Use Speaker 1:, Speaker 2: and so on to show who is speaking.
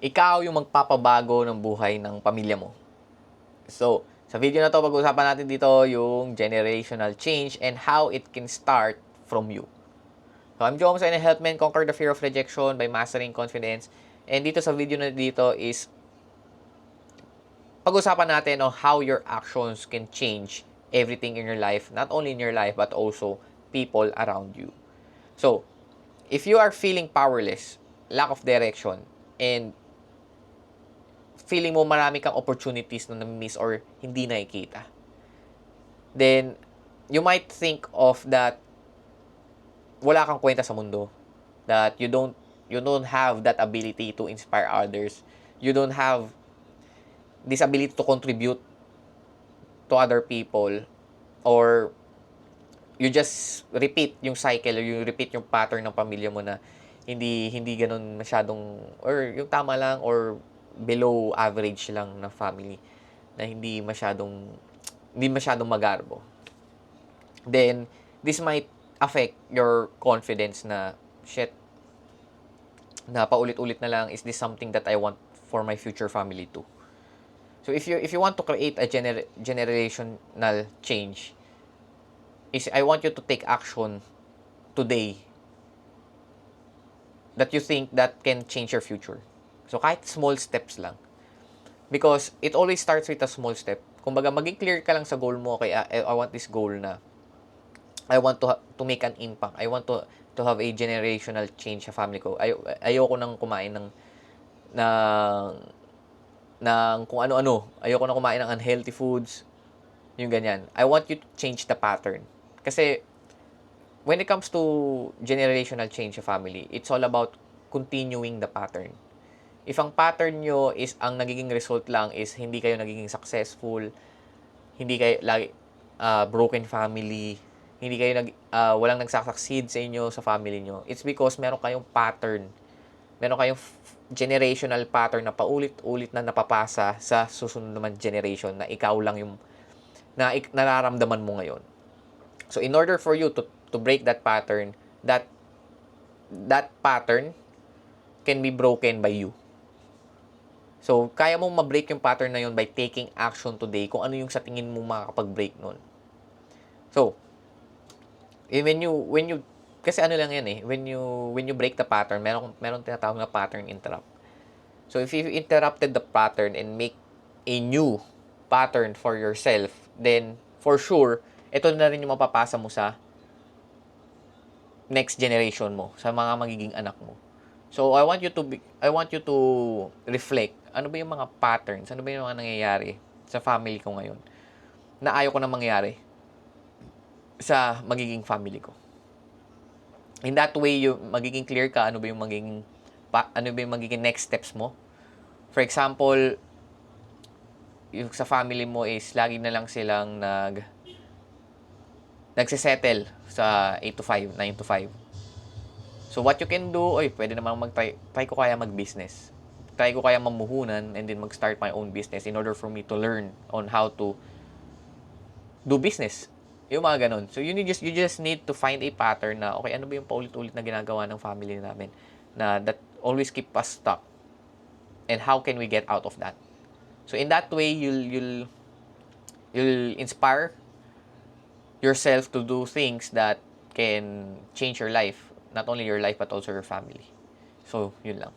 Speaker 1: ikaw yung magpapabago ng buhay ng pamilya mo. So, sa video na to, pag-uusapan natin dito yung generational change and how it can start from you. So, I'm Joe Amsa, and I help men conquer the fear of rejection by mastering confidence. And dito sa video na dito is pag-usapan natin on how your actions can change everything in your life, not only in your life, but also people around you. So, if you are feeling powerless, lack of direction, and feeling mo marami kang opportunities na na-miss or hindi nakikita, then you might think of that wala kang kwenta sa mundo, that you don't have that ability to inspire others, you don't have this ability to contribute to other people, or you just repeat yung cycle, or you repeat yung pattern ng pamilya mo na hindi ganun masyadong, or yung tama lang, or below average lang na family, na hindi masyadong magarbo. Then this might affect your confidence na shit, na paulit-ulit na lang, is this something that I want for my future family too? So if you want to create a generational change, is I want you to take action today that you think that can change your future. So kahit small steps lang. Because it always starts with a small step. Kumbaga, maging clear ka lang sa goal mo. Kaya I want this goal na I want to make an impact. I want to have a generational change sa family ko. Ayoko nang kumain ng kung ano-ano. Ayoko nang kumain ng unhealthy foods. Yung ganyan. I want you to change the pattern. Kasi when it comes to generational change sa family, it's all about continuing the pattern. If ang pattern nyo is, ang nagiging result lang is hindi kayo nagiging successful, hindi kayo lagi broken family, hindi kayo walang nagsasucceed sa inyo, sa family nyo, it's because meron kayong pattern, meron kayong generational pattern na paulit-ulit na napapasa sa susunod naman generation, na ikaw lang yung nararamdaman mo ngayon. So in order for you to break that pattern, that pattern can be broken by you. So, kaya mong ma-break yung pattern na yun by taking action today kung ano yung sa tingin mo makakapag-break nun. So, when you kasi ano lang yan when you break the pattern, meron tinatawag na pattern interrupt. So, if you interrupted the pattern and make a new pattern for yourself, then for sure, ito na rin yung mapapasa mo sa next generation mo, sa mga magiging anak mo. So, I want you to reflect, ano ba yung mga patterns, ano ba yung mga nangyayari sa family ko ngayon na ayaw ko na mangyari sa magiging family ko. In that way, magiging clear ka ano ba yung magiging next steps mo. For example, yung sa family mo is lagi na lang silang nagsisettle sa 8 to 5, 9 to 5. So, what you can do, pwede naman try ko kaya mag-business. Try ko kaya mamuhunan and then mag-start my own business in order for me to learn on how to do business. Yung mga ganun. So, you just need to find a pattern na, okay, ano ba yung paulit-ulit na ginagawa ng family namin na that always keep us stuck? And how can we get out of that? So, in that way, you'll inspire yourself to do things that can change your life. Not only your life, but also your family. So, yun lang.